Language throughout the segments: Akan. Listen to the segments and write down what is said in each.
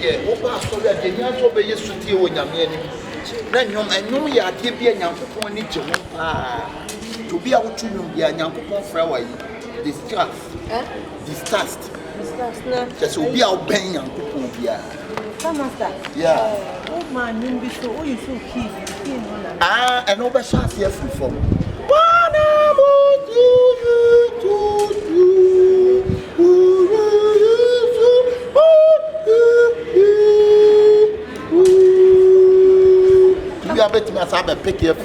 dear, over story at the young to be used to deal with Yamini. Then you know, you are giving young people need to be able to be a young people for discussed. Just will be our bang young people. Yeah. Oh, man, you be so you so keen. And over shots here from. You are betting us have a pick here.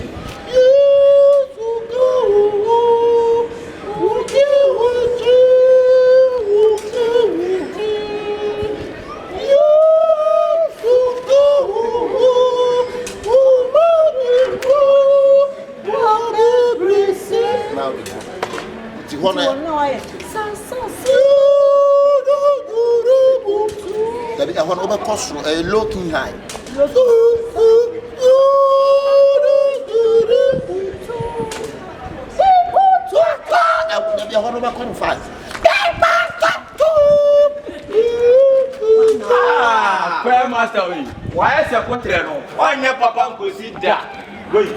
I want over cost a low king high. Master, why is your portrait? Why your papa go sit there? Wait.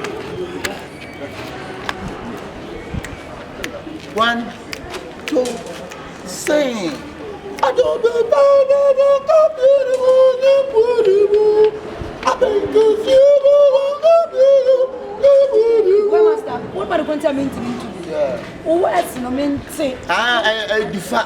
1, 2, sing. I don't what about the contaminant? Oh, what's no mean say? I defer.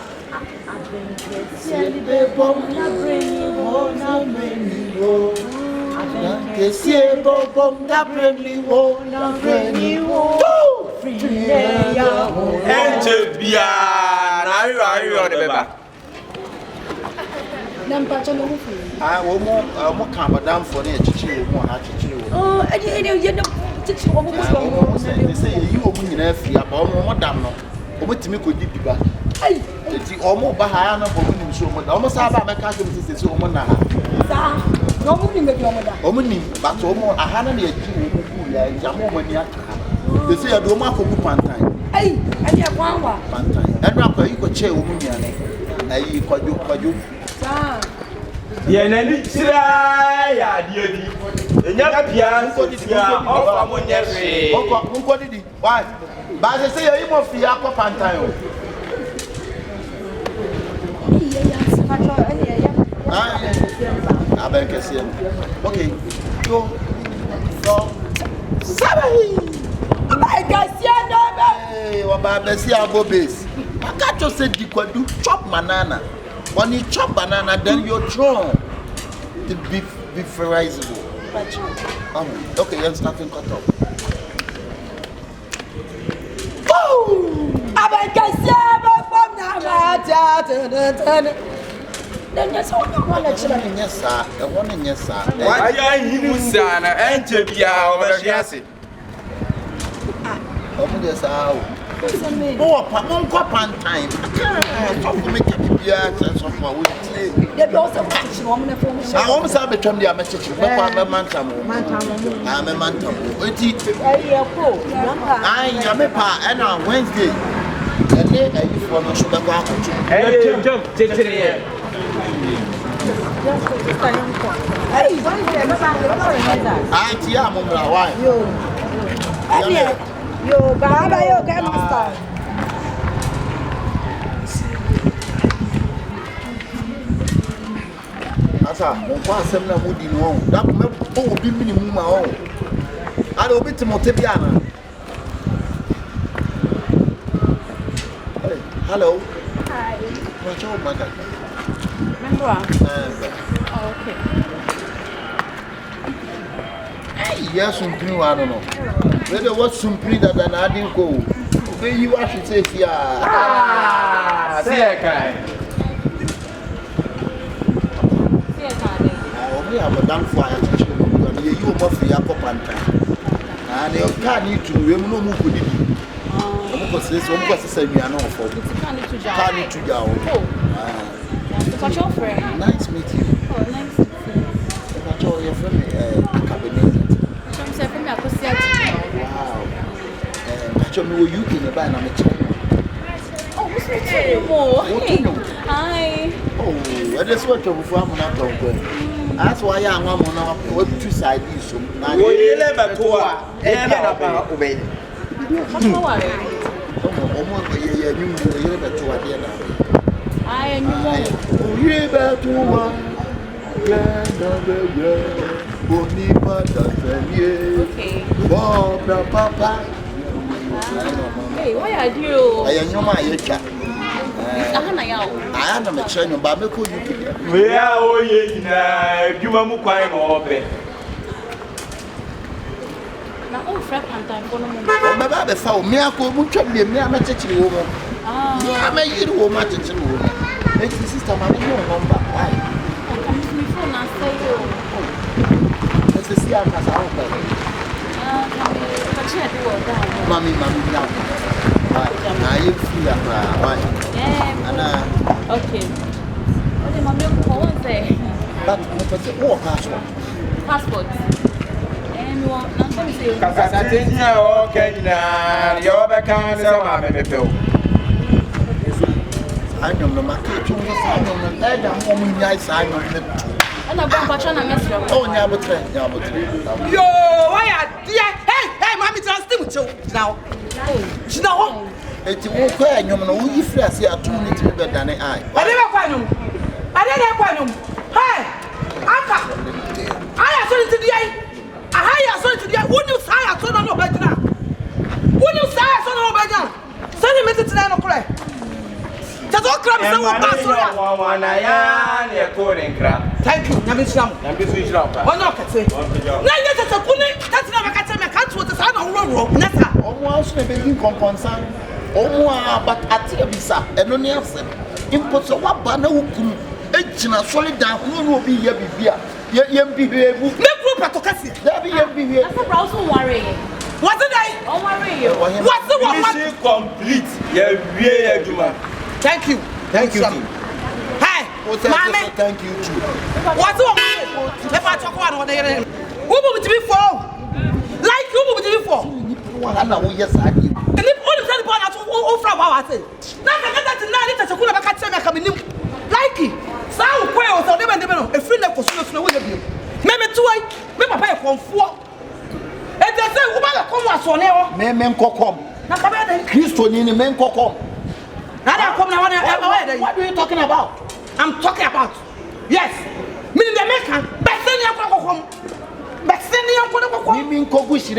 I won't come down for the chichi. Oh, I didn't say you open your feet about Madame. What to me could be back. It's almost behind a so much. Almost have my cousin to say, woman. No money, but almost a hundred years. They say I do my for Pantine. Hey, and you have one Pantine. And now you could chair woman. I could you. Yeah, and it's dear. The young piano, why? But they say you must be up Pantine. I beg you, see. Okay, go. Sorry. I can see what about the Siabo base? I can't just say you could do chop banana. When you chop banana, then you're drawn to be friable. Okay, there's nothing cut off. I can see then that's all you want to yes, sir. The one in yes, sir. Why are you, son? And Jabia over Yassi? Yes, oh, Pamon Copan time. I make it be a the doors of the woman of I almost have become the message. I'm a mantam. I'm a mantam. I am a pa and on Wednesday. And then I used for no sugar. Hey, jump, take it. Yo, Baba, yo, Gamma. Asa, mon passe na mudi no. That me be minimum ma on. I do bit mo tebiana. Hello. Hi. What's your mother? Remember? Oh, okay. Hey, yes, something I don't know. Whether what's something that I didn't go. Where you actually say, yeah. Ah, see a guy. We have a damn fire to children. You must be a pop and and you can't need to remove no good. Because this one was the same, you know, for can't to go. What's your friend? Nice meeting you. Oh, nice to see you. What's your friend? Cabinet. I'm saying from that position. Wow. But you know, you can buy a chicken. Oh, what's your name? more. Hey. Hi. Oh, that's what you're from. That's why I'm on two sides. So, You never told her. Kasawale. I am okay. Hey, why are you? I am your my I am a channel, but I'm you. We are all you are quiet. Now, oh, Fred Panther, for no moment. My baby found me. I could put me. I'm a teaching woman. I'm a year old teaching woman. Make the system. I'm no number. Why? Come to me phone and say, oh, let's see how Kasawale. Mommy, now. I am free. yeah. Okay. Okay, mommy, what say? But passport. Passport. And you want nothing to say. Kasawale, okay, now you're back and so I know the market. I know the head and woman. I know And I'm going to mess you. oh, Nyabotre. Yo, why are dear? Hey, mommy, just stay with you now. You know what? It's a walk where you know you feel as you are 2 minutes better than I. I never find him. Hey, I saw it today. I saw it today. Wouldn't you say I saw no better now? Wouldn't you say I saw no better? Send him into the cry. Just all crap is our pastor. Thank you, Namisram. One knock at say. That's a pony. That's never catch me. I can't what the son of Roro. Nessa. Almost never concern. Almost, but at the visa, and only answer. Import of what banner who come. Ejina solid down. Who will be here before? Yem be here. Make group at Tokasi. There be here. That's a browse worry. What's the day? Oh, worry. What's the one? Complete. Yeah, Thank you. Thank you. Hi, Mommy. Thank you too. What's the one? If I talk about what they who will be for? Like who will be for? I know yes, I do. And if all the people are from our say, nothing that's a good catch coming in. Likee, sound quail, so never a friend of Kosuno with you. Maybe two, maybe I pay from 4. And they say, Uba come was on there. Men come. Christo in men come. What are you talking about? I'm talking about. Yes. Meaning the American. But then you go home. But then you go home. You mean Kogushi,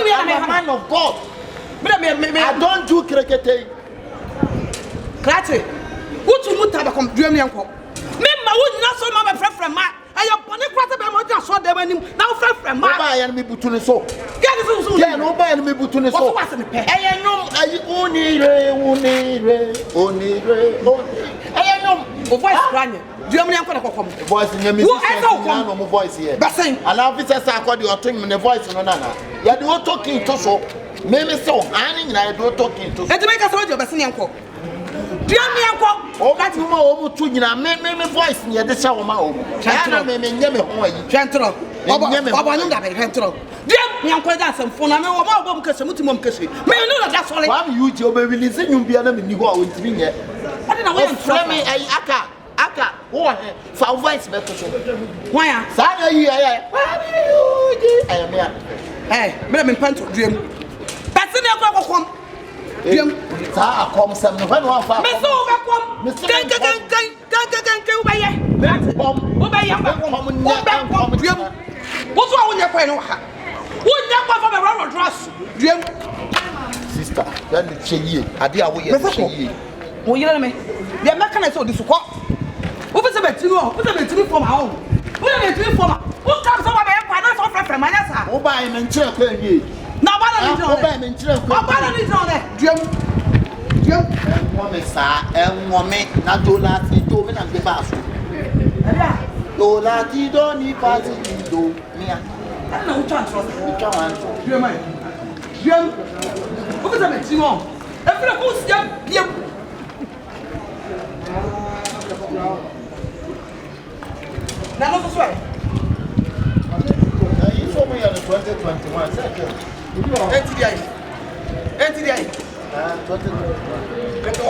I'm a man of God. I don't do cricket. Clatter. What you would have come dreaming. Remember, would not so my friend from my. I am on the quarter by just saw them now from my and me put to the so. Get no buy and me put to the so. I know I know voice running. Germany, I'm going to come. Voice in your voice here. But saying, and officers are called your thing in the voice on Nana. You are talking to so. Maybe so. I do talking to. Let's make us hold your Bassinian uncle. Germany, uncle. Oh, that's more to you. Maybe voice near the shower. China may name it. Gentle. Gentle. Dear, uncle, that's some phone. I'm a bomb because I'm May you know that's all I'm you, Joe, baby, listen, you'll be an enemy. You are with me. I don't know what I'm me. Aka, for voice better. Why, Sada, I am here. Hey, Madame Panto, dream. That's in your come. Dream, come some when one for Miss Overcome. Mr. What's wrong with your friend? Would never from a rubber dress. Dream, sister, then she, I dear, we you know me. The American saw this what? Who was a bit to from home? Who are you from? Who comes over my finance from my answer? Oh, by him and check you. Now, what are you doing? What are you doing? Jim, woman, sir, and woman, not do last, he told me and the bath. Lola, you don't need party to do me. I know chance for you. Jim, who was a bit too long? Every who's young. Now, what's right? You saw me on the 2021 second. 20.